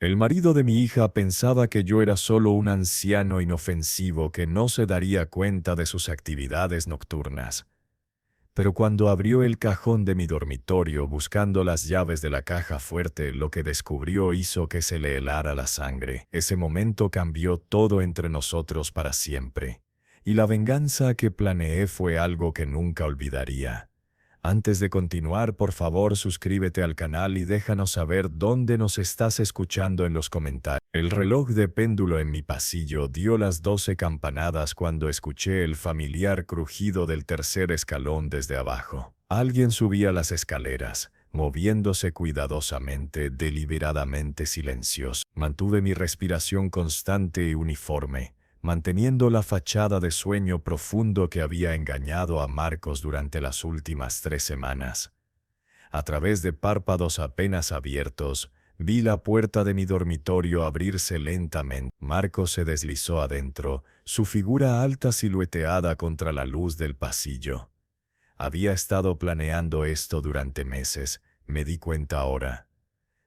El marido de mi hija pensaba que yo era solo un anciano inofensivo que no se daría cuenta de sus actividades nocturnas. Pero cuando abrió el cajón de mi dormitorio buscando las llaves de la caja fuerte, lo que descubrió hizo que se le helara la sangre. Ese momento cambió todo entre nosotros para siempre. Y la venganza que planeé fue algo que nunca olvidaría. Antes de continuar, por favor, suscríbete al canal y déjanos saber dónde nos estás escuchando en los comentarios. El reloj de péndulo en mi pasillo dio las 12 campanadas cuando escuché el familiar crujido del tercer escalón desde abajo. Alguien subía las escaleras, moviéndose cuidadosamente, deliberadamente silencioso. Mantuve mi respiración constante y uniforme, manteniendo la fachada de sueño profundo que había engañado a Marcos durante las últimas 3 semanas. A través de párpados apenas abiertos, vi la puerta de mi dormitorio abrirse lentamente. Marcos se deslizó adentro, su figura alta silueteada contra la luz del pasillo. Había estado planeando esto durante meses, me di cuenta ahora.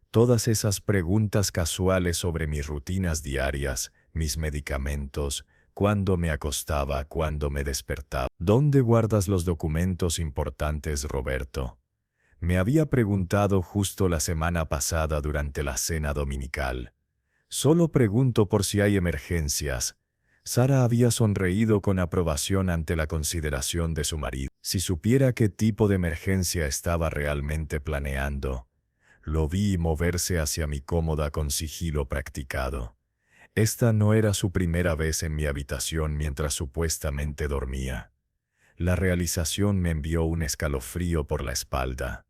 Todas esas preguntas casuales sobre mis rutinas diarias, mis medicamentos, cuándo me acostaba, cuándo me despertaba. ¿Dónde guardas los documentos importantes, Roberto? Me había preguntado justo la semana pasada durante la cena dominical. Solo pregunto por si hay emergencias. Sara había sonreído con aprobación ante la consideración de su marido. Si supiera qué tipo de emergencia estaba realmente planeando. Lo vi moverse hacia mi cómoda con sigilo practicado. Esta no era su primera vez en mi habitación mientras supuestamente dormía. La realización me envió un escalofrío por la espalda.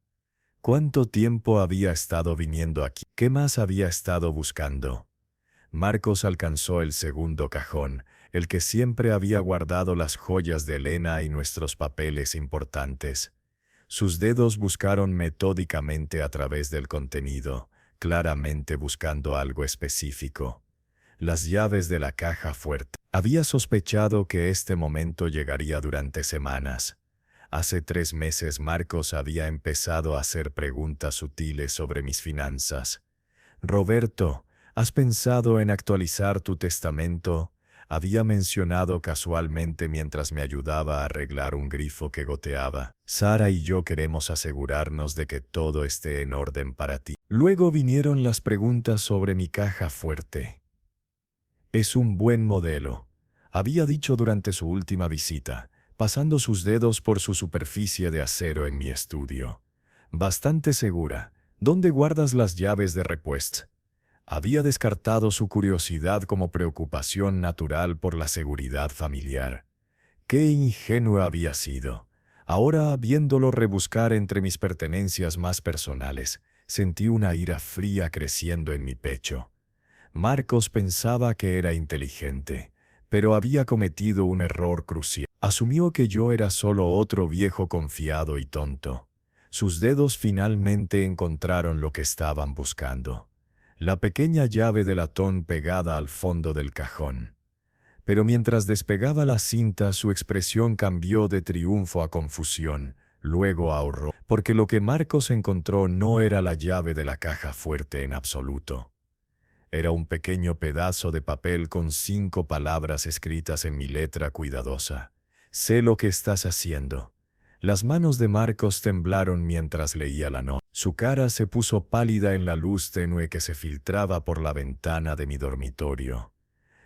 ¿Cuánto tiempo había estado viniendo aquí? ¿Qué más había estado buscando? Marcos alcanzó el segundo cajón, el que siempre había guardado las joyas de Elena y nuestros papeles importantes. Sus dedos buscaron metódicamente a través del contenido, claramente buscando algo específico. Las llaves de la caja fuerte. Había sospechado que este momento llegaría durante semanas. Hace 3 meses Marcos había empezado a hacer preguntas sutiles sobre mis finanzas. Roberto, ¿has pensado en actualizar tu testamento? Había mencionado casualmente mientras me ayudaba a arreglar un grifo que goteaba. Sara y yo queremos asegurarnos de que todo esté en orden para ti. Luego vinieron las preguntas sobre mi caja fuerte. Es un buen modelo, había dicho durante su última visita, pasando sus dedos por su superficie de acero en mi estudio. Bastante segura. ¿Dónde guardas las llaves de repuesto? Había descartado su curiosidad como preocupación natural por la seguridad familiar. Qué ingenuo había sido. Ahora, viéndolo rebuscar entre mis pertenencias más personales, sentí una ira fría creciendo en mi pecho. Marcos pensaba que era inteligente, pero había cometido un error crucial. Asumió que yo era solo otro viejo confiado y tonto. Sus dedos finalmente encontraron lo que estaban buscando. La pequeña llave de latón pegada al fondo del cajón. Pero mientras despegaba la cinta, su expresión cambió de triunfo a confusión, luego a horror, porque lo que Marcos encontró no era la llave de la caja fuerte en absoluto. Era un pequeño pedazo de papel con 5 palabras escritas en mi letra cuidadosa. Sé lo que estás haciendo. Las manos de Marcos temblaron mientras leía la nota. Su cara se puso pálida en la luz tenue que se filtraba por la ventana de mi dormitorio.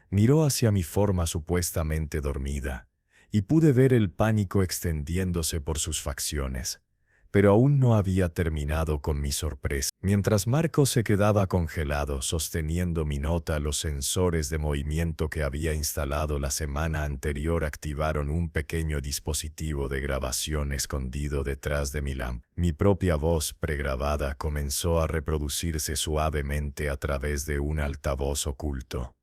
Miró hacia mi forma supuestamente dormida, y pude ver el pánico extendiéndose por sus facciones. Pero aún no había terminado con mi sorpresa. Mientras Marcos se quedaba congelado sosteniendo mi nota, los sensores de movimiento que había instalado la semana anterior activaron un pequeño dispositivo de grabación escondido detrás de mi lámpara. Mi propia voz pregrabada comenzó a reproducirse suavemente a través de un altavoz oculto.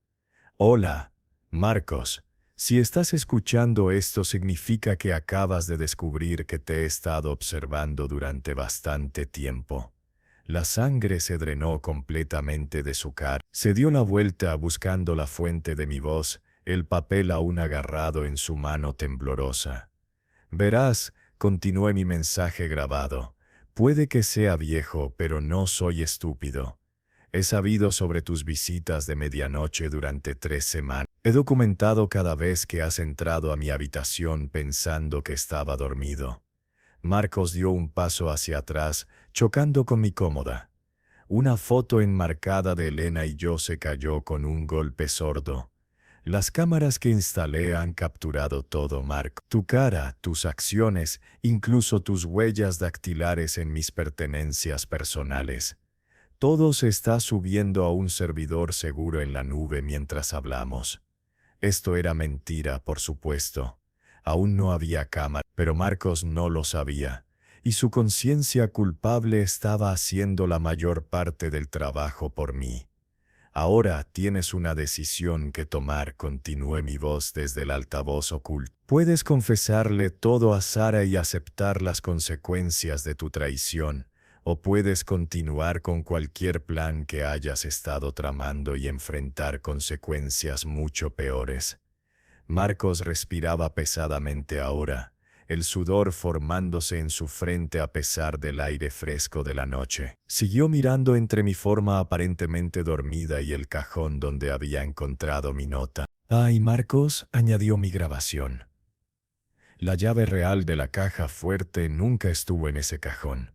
Hola, Marcos. Si estás escuchando esto significa que acabas de descubrir que te he estado observando durante bastante tiempo. La sangre se drenó completamente de su cara. Se dio la vuelta buscando la fuente de mi voz, el papel aún agarrado en su mano temblorosa. Verás, continué mi mensaje grabado. Puede que sea viejo, pero no soy estúpido. He sabido sobre tus visitas de medianoche durante 3 semanas. He documentado cada vez que has entrado a mi habitación pensando que estaba dormido. Marcos dio un paso hacia atrás, chocando con mi cómoda. Una foto enmarcada de Elena y yo se cayó con un golpe sordo. Las cámaras que instalé han capturado todo, Marco. Tu cara, tus acciones, incluso tus huellas dactilares en mis pertenencias personales. Todo se está subiendo a un servidor seguro en la nube mientras hablamos. Esto era mentira, por supuesto. Aún no había cámara, pero Marcos no lo sabía, y su conciencia culpable estaba haciendo la mayor parte del trabajo por mí. Ahora tienes una decisión que tomar, continué mi voz desde el altavoz oculto. Puedes confesarle todo a Sara y aceptar las consecuencias de tu traición, o puedes continuar con cualquier plan que hayas estado tramando y enfrentar consecuencias mucho peores. Marcos respiraba pesadamente ahora, el sudor formándose en su frente a pesar del aire fresco de la noche. Siguió mirando entre mi forma aparentemente dormida y el cajón donde había encontrado mi nota. «Ay, Marcos», añadió mi grabación. La llave real de la caja fuerte nunca estuvo en ese cajón.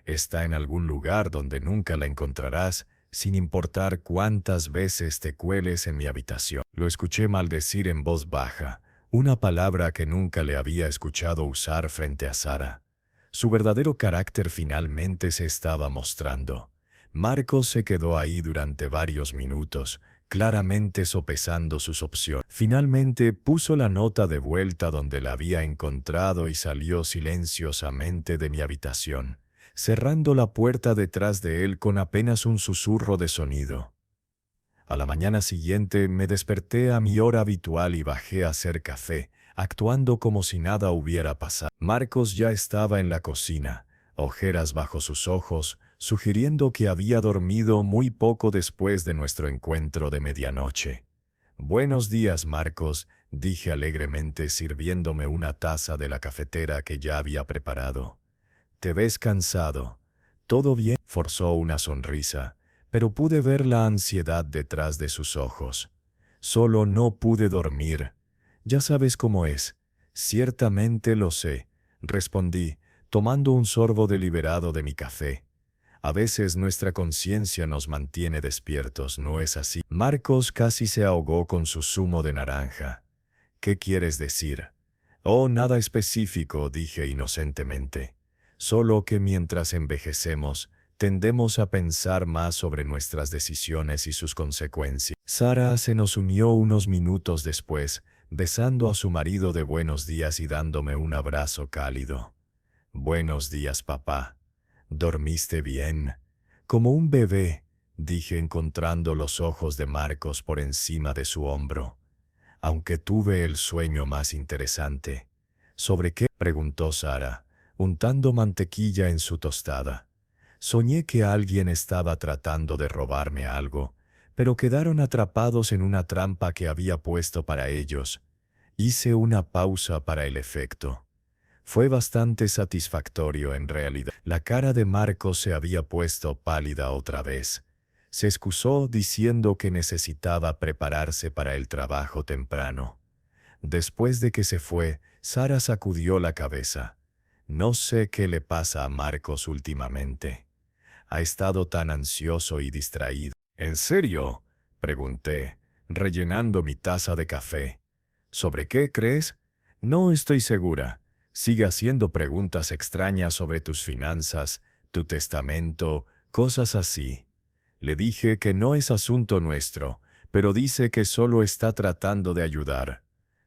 Está en algún lugar donde nunca la encontrarás, sin importar cuántas veces te cueles en mi habitación. Lo escuché maldecir en voz baja, una palabra que nunca le había escuchado usar frente a Sara. Su verdadero carácter finalmente se estaba mostrando. Marcos se quedó ahí durante varios minutos, claramente sopesando sus opciones. Finalmente puso la nota de vuelta donde la había encontrado y salió silenciosamente de mi habitación, cerrando la puerta detrás de él con apenas un susurro de sonido. A la mañana siguiente me desperté a mi hora habitual y bajé a hacer café, actuando como si nada hubiera pasado. Marcos ya estaba en la cocina, ojeras bajo sus ojos, sugiriendo que había dormido muy poco después de nuestro encuentro de medianoche. «Buenos días, Marcos», dije alegremente sirviéndome una taza de la cafetera que ya había preparado. «Te ves cansado». «¿Todo bien?», forzó una sonrisa, pero pude ver la ansiedad detrás de sus ojos. «Solo no pude dormir. Ya sabes cómo es». «Ciertamente lo sé», respondí, tomando un sorbo deliberado de mi café. «A veces nuestra conciencia nos mantiene despiertos, ¿no es así?». Marcos casi se ahogó con su zumo de naranja. «¿Qué quieres decir?». «Oh, nada específico», dije inocentemente. «Solo que mientras envejecemos, tendemos a pensar más sobre nuestras decisiones y sus consecuencias». Sara se nos unió unos minutos después, besando a su marido de buenos días y dándome un abrazo cálido. «Buenos días, papá. ¿Dormiste bien?». «Como un bebé», dije encontrando los ojos de Marcos por encima de su hombro. «Aunque tuve el sueño más interesante». «¿Sobre qué?», preguntó Sara, untando mantequilla en su tostada. «Soñé que alguien estaba tratando de robarme algo, pero quedaron atrapados en una trampa que había puesto para ellos». Hice una pausa para el efecto. Fue bastante satisfactorio en realidad. La cara de Marcos se había puesto pálida otra vez. Se excusó diciendo que necesitaba prepararse para el trabajo temprano. Después de que se fue, Sara sacudió la cabeza. «No sé qué le pasa a Marcos últimamente. Ha estado tan ansioso y distraído». «¿En serio?», pregunté, rellenando mi taza de café. «¿Sobre qué crees?». «No estoy segura. Sigue haciendo preguntas extrañas sobre tus finanzas, tu testamento, cosas así». Le dije que no es asunto nuestro, pero dice que solo está tratando de ayudar.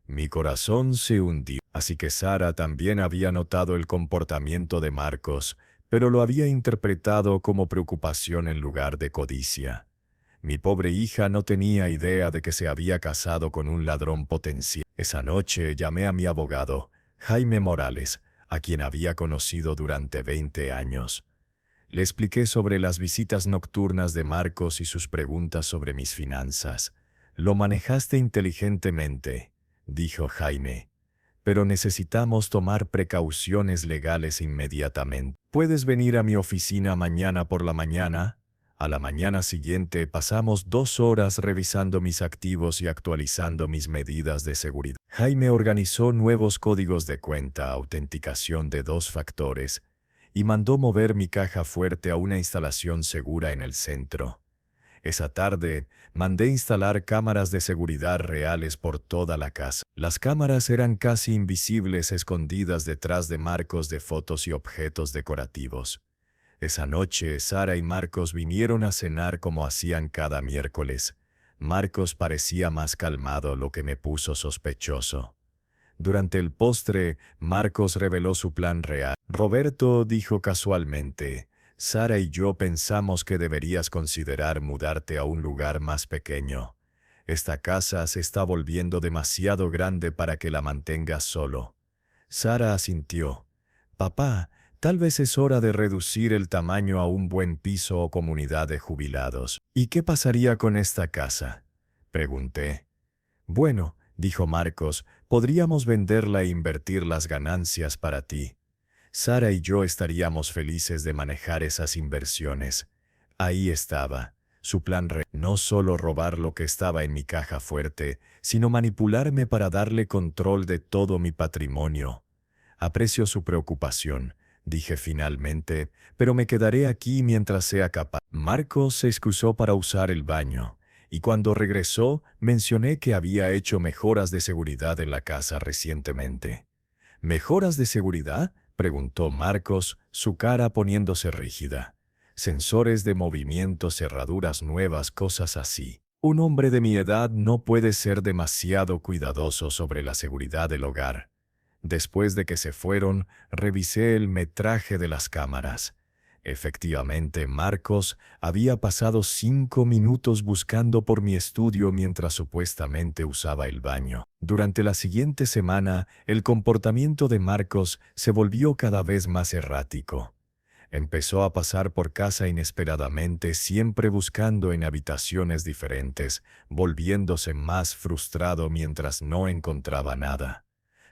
Mi corazón se hundió. Así que Sara también había notado el comportamiento de Marcos, pero lo había interpretado como preocupación en lugar de codicia. Mi pobre hija no tenía idea de que se había casado con un ladrón potencial. Esa noche llamé a mi abogado, Jaime Morales, a quien había conocido durante 20 años. Le expliqué sobre las visitas nocturnas de Marcos y sus preguntas sobre mis finanzas. «Lo manejaste inteligentemente», dijo Jaime. «Pero necesitamos tomar precauciones legales inmediatamente. ¿Puedes venir a mi oficina mañana por la mañana?». A la mañana siguiente pasamos 2 horas revisando mis activos y actualizando mis medidas de seguridad. Jaime organizó nuevos códigos de cuenta, autenticación de 2 factores, y mandó mover mi caja fuerte a una instalación segura en el centro. Esa tarde, mandé instalar cámaras de seguridad reales por toda la casa. Las cámaras eran casi invisibles, escondidas detrás de marcos de fotos y objetos decorativos. Esa noche, Sara y Marcos vinieron a cenar como hacían cada miércoles. Marcos parecía más calmado, lo que me puso sospechoso. Durante el postre, Marcos reveló su plan real. Roberto dijo casualmente: Sara y yo pensamos que deberías considerar mudarte a un lugar más pequeño. Esta casa se está volviendo demasiado grande para que la mantengas solo. Sara asintió. Papá, tal vez es hora de reducir el tamaño a un buen piso o comunidad de jubilados. ¿Y qué pasaría con esta casa?, pregunté. Bueno, dijo Marcos, podríamos venderla e invertir las ganancias para ti. Sara y yo estaríamos felices de manejar esas inversiones. Ahí estaba su plan no solo robar lo que estaba en mi caja fuerte, sino manipularme para darle control de todo mi patrimonio. Aprecio su preocupación, dije finalmente, pero me quedaré aquí mientras sea capaz. Marcos se excusó para usar el baño, y cuando regresó mencioné que había hecho mejoras de seguridad en la casa recientemente. ¿Mejoras de seguridad?, preguntó Marcos, su cara poniéndose rígida. Sensores de movimiento, cerraduras nuevas, cosas así. Un hombre de mi edad no puede ser demasiado cuidadoso sobre la seguridad del hogar. Después de que se fueron, revisé el metraje de las cámaras. Efectivamente, Marcos había pasado 5 minutos buscando por mi estudio mientras supuestamente usaba el baño. Durante la siguiente semana, el comportamiento de Marcos se volvió cada vez más errático. Empezó a pasar por casa inesperadamente, siempre buscando en habitaciones diferentes, volviéndose más frustrado mientras no encontraba nada.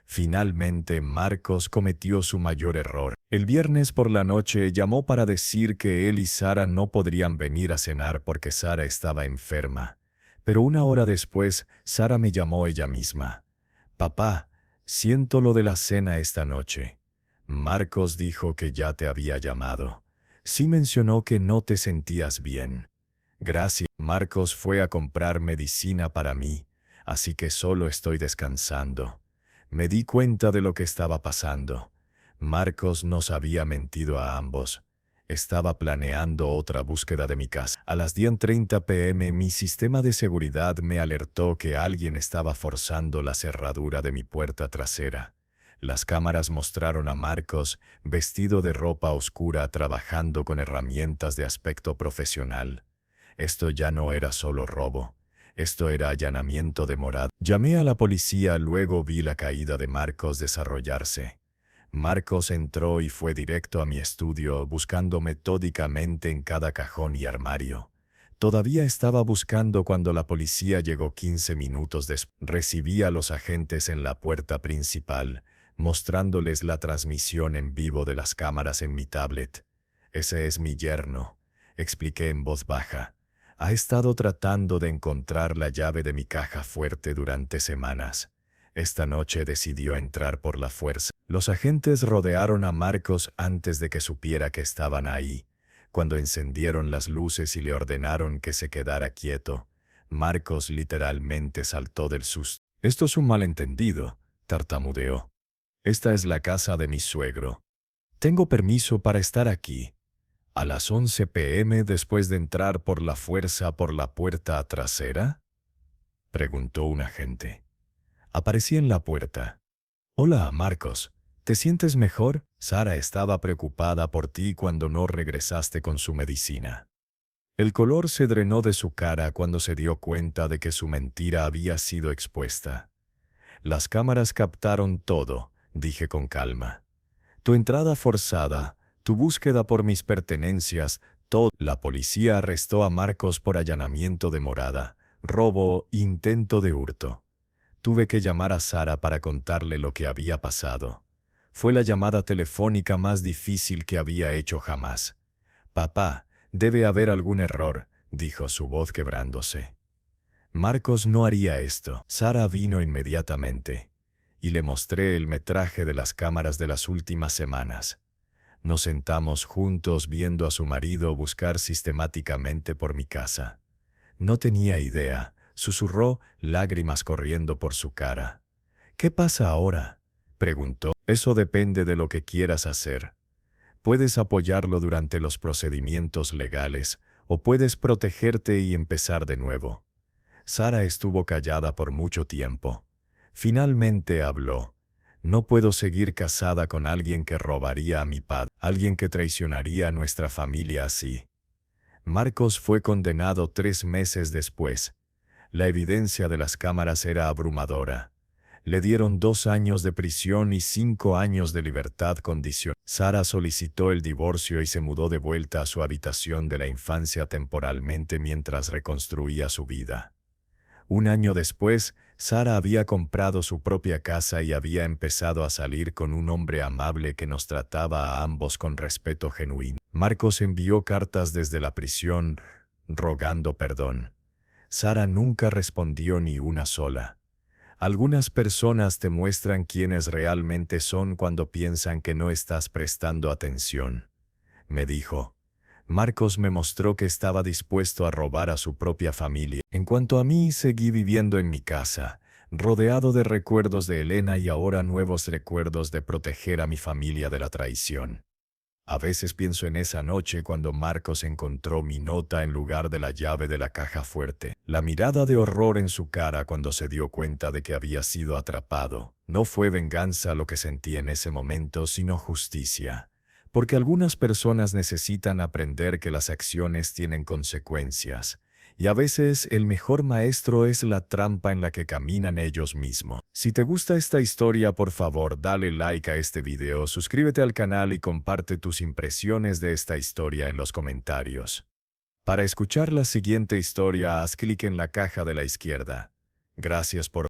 Finalmente, Marcos cometió su mayor error. El viernes por la noche llamó para decir que él y Sara no podrían venir a cenar porque Sara estaba enferma. Pero 1 hora después, Sara me llamó ella misma. «Papá, siento lo de la cena esta noche». Marcos dijo que ya te había llamado. Sí mencionó que no te sentías bien. Gracias. Marcos fue a comprar medicina para mí, así que solo estoy descansando. Me di cuenta de lo que estaba pasando. Marcos nos había mentido a ambos. Estaba planeando otra búsqueda de mi casa. A las 10:30 p.m. mi sistema de seguridad me alertó que alguien estaba forzando la cerradura de mi puerta trasera. Las cámaras mostraron a Marcos, vestido de ropa oscura, trabajando con herramientas de aspecto profesional. Esto ya no era solo robo. Esto era allanamiento de morada. Llamé a la policía, luego vi la caída de Marcos desarrollarse. Marcos entró y fue directo a mi estudio, buscando metódicamente en cada cajón y armario. Todavía estaba buscando cuando la policía llegó 15 minutos después. Recibí a los agentes en la puerta principal, mostrándoles la transmisión en vivo de las cámaras en mi tablet. «Ese es mi yerno», expliqué en voz baja. «Ha estado tratando de encontrar la llave de mi caja fuerte durante semanas. Esta noche decidió entrar por la fuerza». Los agentes rodearon a Marcos antes de que supiera que estaban ahí. Cuando encendieron las luces y le ordenaron que se quedara quieto, Marcos literalmente saltó del susto. «Esto es un malentendido», tartamudeó. «Esta es la casa de mi suegro. Tengo permiso para estar aquí». «¿A las 11 p.m. después de entrar por la fuerza por la puerta trasera?», preguntó un agente. Aparecí en la puerta. «Hola, Marcos. ¿Te sientes mejor? Sara estaba preocupada por ti cuando no regresaste con su medicina». El color se drenó de su cara cuando se dio cuenta de que su mentira había sido expuesta. «Las cámaras captaron todo», dije con calma. «Tu entrada forzada, tu búsqueda por mis pertenencias, todo». La policía arrestó a Marcos por allanamiento de morada, robo, intento de hurto. Tuve que llamar a Sara para contarle lo que había pasado. Fue la llamada telefónica más difícil que había hecho jamás. «Papá, Debe haber algún error, dijo su voz quebrándose. Marcos no haría esto. Sara vino inmediatamente, y le mostré el metraje de las cámaras de las últimas semanas. Nos sentamos juntos viendo a su marido buscar sistemáticamente por mi casa. No tenía idea, susurró, lágrimas corriendo por su cara. ¿Qué pasa ahora?, preguntó. Eso depende de lo que quieras hacer. Puedes apoyarlo durante los procedimientos legales, o puedes protegerte y empezar de nuevo. Sara estuvo callada por mucho tiempo. Finalmente habló. No puedo seguir casada con alguien que robaría a mi padre, alguien que traicionaría a nuestra familia así. Marcos fue condenado 3 meses después. La evidencia de las cámaras era abrumadora. Le dieron 2 años de prisión y 5 años de libertad condicional. Sara solicitó el divorcio y se mudó de vuelta a su habitación de la infancia temporalmente mientras reconstruía su vida. 1 año después, Sara había comprado su propia casa y había empezado a salir con un hombre amable que nos trataba a ambos con respeto genuino. Marcos envió cartas desde la prisión, rogando perdón. Sara nunca respondió ni una sola. Algunas personas te muestran quiénes realmente son cuando piensan que no estás prestando atención, me dijo. Marcos me mostró que estaba dispuesto a robar a su propia familia. En cuanto a mí, seguí viviendo en mi casa, rodeado de recuerdos de Elena y ahora nuevos recuerdos de proteger a mi familia de la traición. A veces pienso en esa noche cuando Marcos encontró mi nota en lugar de la llave de la caja fuerte. La mirada de horror en su cara cuando se dio cuenta de que había sido atrapado. No fue venganza lo que sentí en ese momento, sino justicia. Porque algunas personas necesitan aprender que las acciones tienen consecuencias. Y a veces el mejor maestro es la trampa en la que caminan ellos mismos. Si te gusta esta historia, por favor, dale like a este video, suscríbete al canal y comparte tus impresiones de esta historia en los comentarios. Para escuchar la siguiente historia, haz clic en la caja de la izquierda. Gracias por